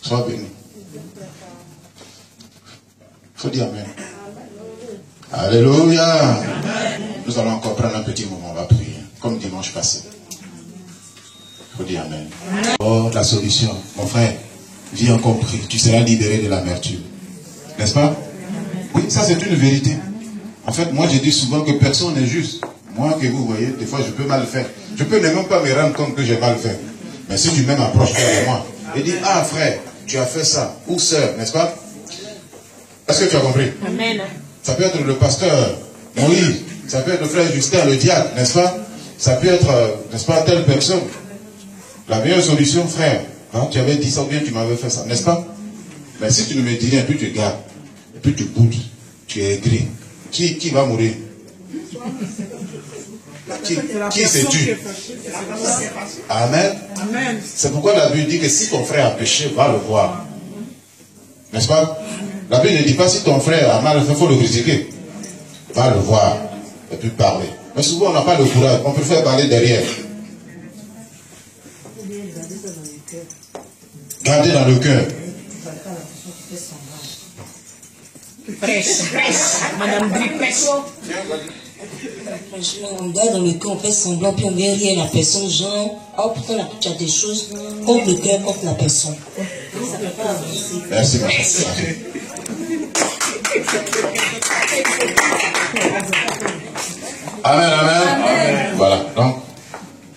Sois béni. Il faut dire Amen. Alléluia. Amen. Nous allons encore prendre un petit moment, on va prier, comme dimanche passé. Il faut dire Amen. Oh, la solution, mon frère, viens compris, tu seras libéré de l'amertume. N'est-ce pas? Oui, ça c'est une vérité. En fait, moi je dis souvent que personne n'est juste. Moi que vous voyez, des fois je peux mal faire. Je peux même pas me rendre compte que j'ai mal fait. Mais si tu même approches de moi et dis, ah frère, tu as fait ça, ou sœur, n'est-ce pas? Est-ce que tu as compris? Amen. Ça peut être le pasteur Moïse, ça peut être le frère Justin, le diacre, n'est-ce pas? Ça peut être, n'est-ce pas, telle personne. La meilleure solution, frère, hein, tu avais dit ça ou bien tu m'avais fait ça, n'est-ce pas? Mais si tu ne me dis rien, puis tu gardes, et puis tu boudes, tu es aigri. Qui va mourir? Qui sais-tu? Amen. Amen. C'est pourquoi la Bible dit que si ton frère a péché, va le voir. N'est-ce pas? La Bible ne dit pas si ton frère a mal fait, il faut le critiquer. Va le voir et puis parler. Mais souvent on n'a pas le courage, on préfère parler derrière. Gardez dans le cœur. Presse. Madame Brie, presse. Franchement, on garde dans le cœur, on fait semblant, puis on vient rire la personne, genre, oh pourtant là, tu as des choses contre le cœur, contre la personne. Ça ne peut pas avancer. Merci, merci. Amen, amen, amen. Voilà, donc,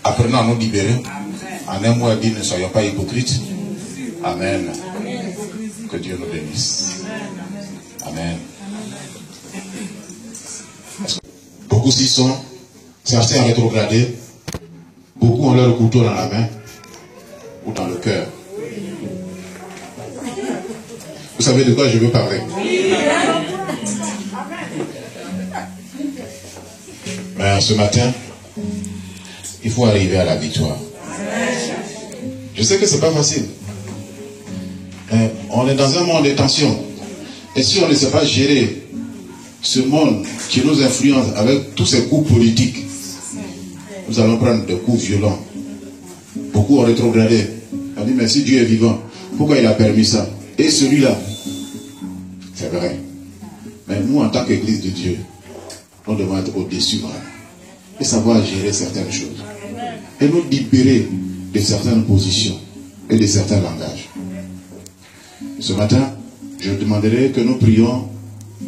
apprenons à nous libérer. En un mot à dire, ne soyons pas hypocrites. Amen. Que Dieu nous bénisse. Amen. Beaucoup s'y sont, certains rétrogradés, beaucoup ont leur couteau dans la main ou dans le cœur. Vous savez de quoi je veux parler? Mais ce matin, il faut arriver à la victoire. Je sais que c'est pas facile. On est dans un monde de tension. Et si on ne sait pas gérer ce monde qui nous influence avec tous ces coups politiques, nous allons prendre des coups violents. Beaucoup ont rétrogradé. On dit, mais si Dieu est vivant, pourquoi il a permis ça? Et celui-là, c'est vrai. Mais nous, en tant qu'Église de Dieu, nous devons être au-dessus vraiment. Et savoir gérer certaines choses. Et nous libérer de certaines positions et de certains langages. Ce matin, je demanderai que nous prions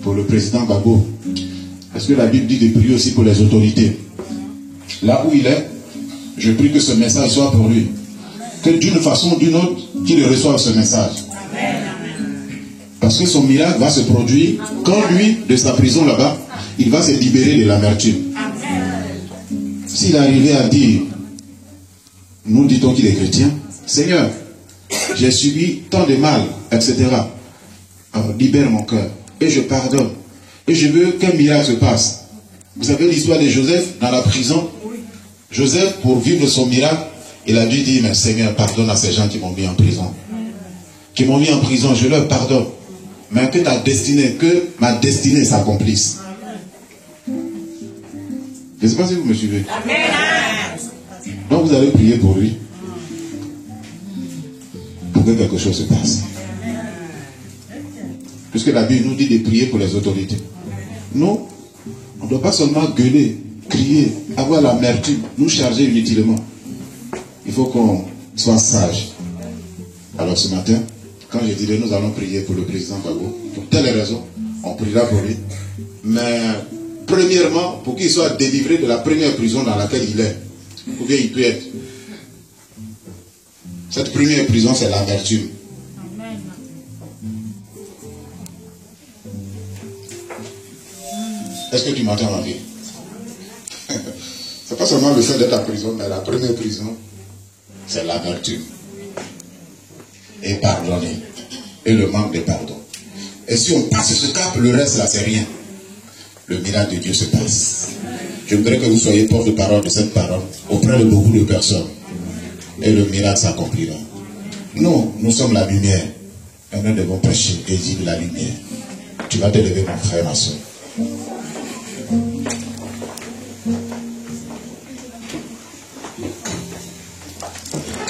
pour le président Gbagbo. Parce que la Bible dit de prier aussi pour les autorités. Là où il est, je prie que ce message soit pour lui. Que d'une façon ou d'une autre, qu'il reçoive ce message. Parce que son miracle va se produire quand lui, de sa prison là-bas, il va se libérer de l'amertume. S'il arrivait à dire, nous dit-on qu'il est chrétien, Seigneur, j'ai subi tant de mal, etc. Alors, libère mon cœur et je pardonne. Et je veux qu'un miracle se passe. Vous savez l'histoire de Joseph dans la prison? Joseph, pour vivre son miracle, il a dû dire, mais Seigneur, pardonne à ces gens qui m'ont mis en prison. Qui m'ont mis en prison, je leur pardonne. Mais que ma destinée s'accomplisse. Je ne sais pas si vous me suivez. Donc vous allez prier pour lui. Pour que quelque chose se passe. Puisque la Bible nous dit de prier pour les autorités. Nous, on ne doit pas seulement gueuler, crier, avoir l'amertume, nous charger inutilement. Il faut qu'on soit sage. Alors ce matin, quand je dirai nous allons prier pour le président Gbagbo, pour telle raison, on priera pour lui. Mais premièrement, pour qu'il soit délivré de la première prison dans laquelle il est. Ou bien il peut être. Cette première prison, c'est l'amertume. Est-ce que tu m'entends, ma vie? C'est pas seulement le fait d'être en prison, mais la première prison, c'est l'amertume. Et pardonner. Et le manque de pardon. Et si on passe ce cap, le reste là, c'est rien. Le miracle de Dieu se passe. Je voudrais que vous soyez porte-parole de cette parole auprès de beaucoup de personnes. Et le miracle s'accomplira. Nous sommes la lumière. Et nous devons prêcher et dire la lumière. Tu vas te lever, mon frère, ma soeur.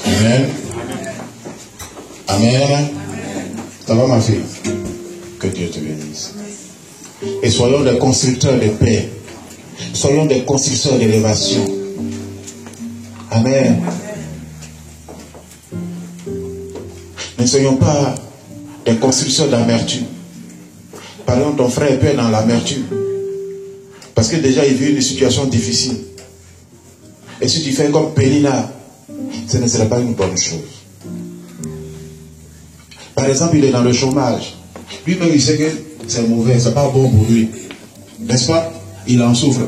Amen. Amen. Ça va, ma fille? Que Dieu te bénisse. Et soyons des constructeurs de paix. Soyons des constructeurs d'élévation. Amen. Ne soyons pas des constructeurs d'amertume. Par exemple, ton frère peut être dans l'amertume. Parce que déjà, il vit une situation difficile. Et si tu fais comme Pénina, ce ne serait pas une bonne chose. Par exemple, il est dans le chômage. Lui-même, il sait que c'est mauvais, c'est pas bon pour lui. N'est-ce pas? Il en souffre.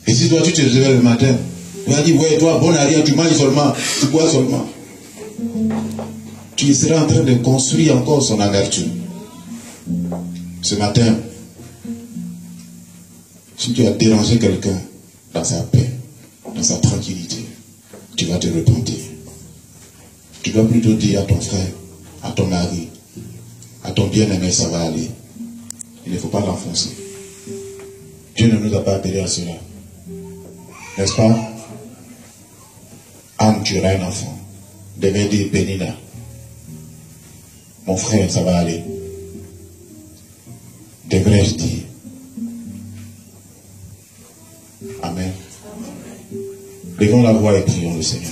Et si toi, tu te réveilles le matin, il va dire, ouais, toi, bon à rien, tu manges seulement, tu bois seulement. Tu seras en train de construire encore son amertume. Ce matin, si tu as dérangé quelqu'un dans sa paix, dans sa tranquillité, tu vas te repentir. Tu dois plutôt dire à ton frère, à ton mari, à ton bien-aimé, ça va aller. Il ne faut pas l'enfoncer. Dieu ne nous a pas appelés à cela. N'est-ce pas? Anne, tu auras un enfant. Devait dire, Pénina, mon frère, ça va aller. Devrais-je dire? Amen. Levons la voix et prions le Seigneur.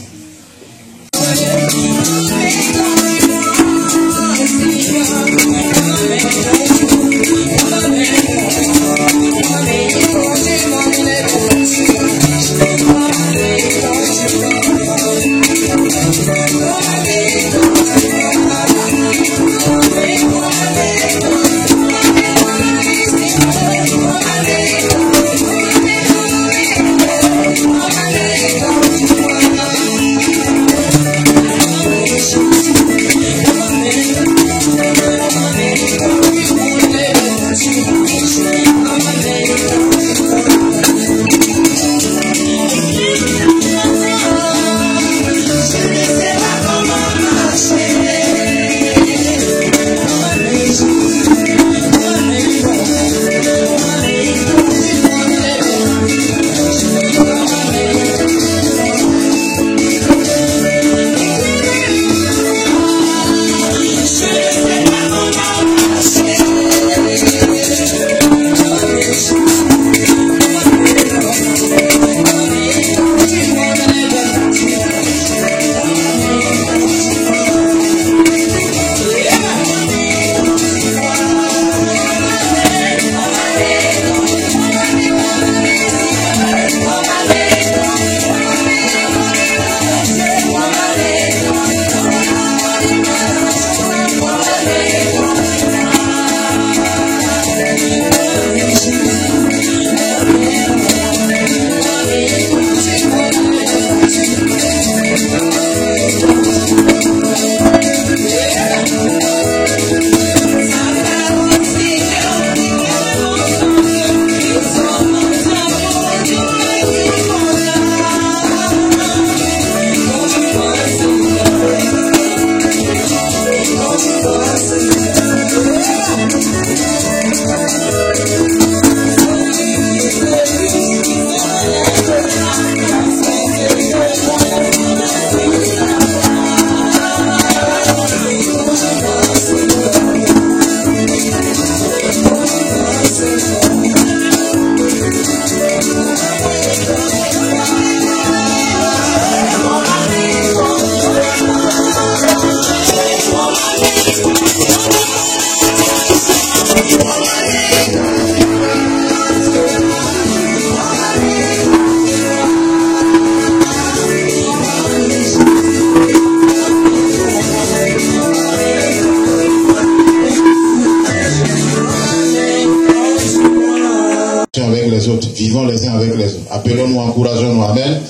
Vivons les uns avec les autres. Appelons-nous, encourageons-nous. Amen.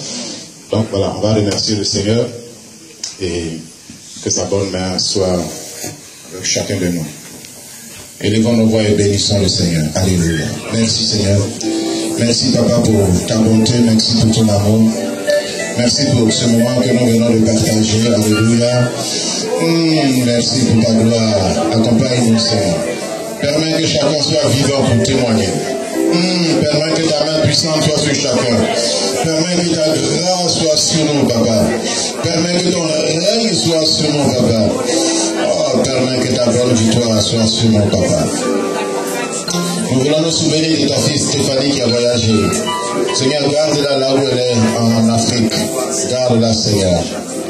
Donc voilà, on va remercier le Seigneur et que sa bonne main soit avec chacun de nous. Élevons nos voix et bénissons le Seigneur. Alléluia. Merci Seigneur. Merci Papa pour ta bonté. Merci pour ton amour. Merci pour ce moment que nous venons de partager. Alléluia. Merci pour ta gloire. Accompagne-nous Seigneur. Permets que chacun soit vivant pour témoigner. Permets que ta main puissante soit sur chacun. Permets que ta grâce soit sur nous, Papa. Permets que ton règne soit sur nous, Papa. Oh, permets que ta bonne victoire soit sur nous, Papa. Nous voulons nous souvenir de ta fille Stéphanie qui a voyagé. Seigneur, garde-la là où elle est en Afrique. Garde-la, Seigneur.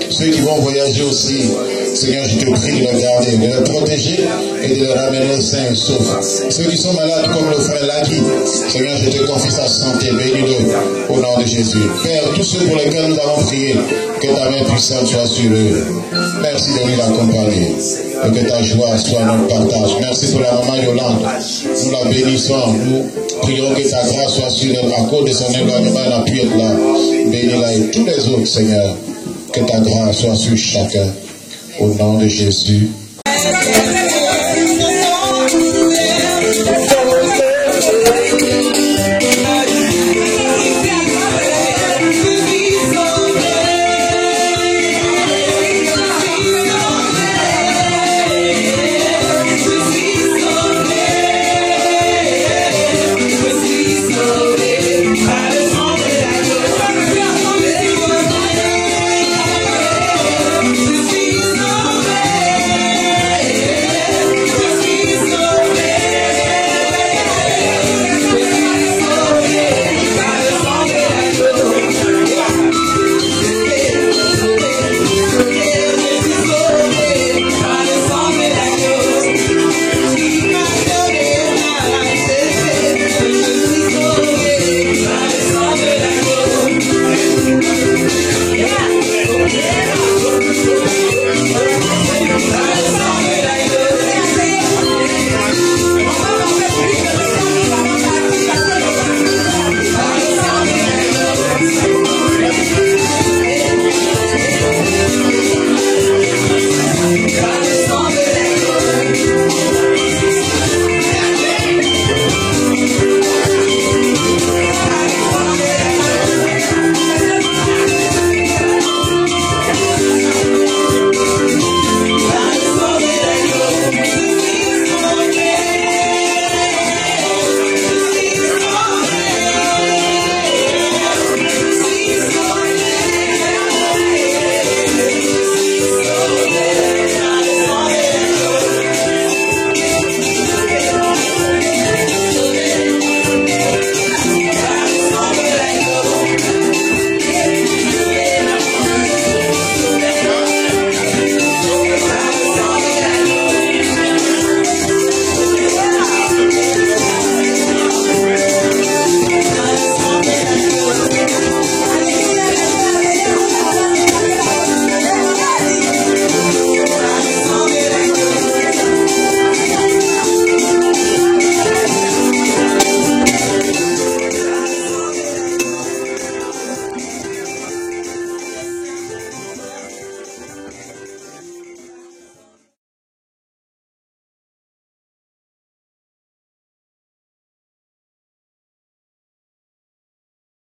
Ceux qui vont voyager aussi, Seigneur, je te prie de les garder, de les protéger et de les ramener sains et saufs. Ceux qui sont malades comme le frère Lagui, Seigneur, je te confie sa santé, bénis-le au nom de Jésus. Père, tous ceux pour lesquels nous avons prié, que ta main puissante soit sur eux. Merci de nous accompagner et que ta joie soit notre partage. Merci pour la maman Yolande. Nous la bénissons. Nous prions que ta grâce soit sur elle à cause de son éloignement. Elle a pu être là. Bénis-la et tous les autres, Seigneur. Que ta grâce soit sur chacun. Au nom de Jésus.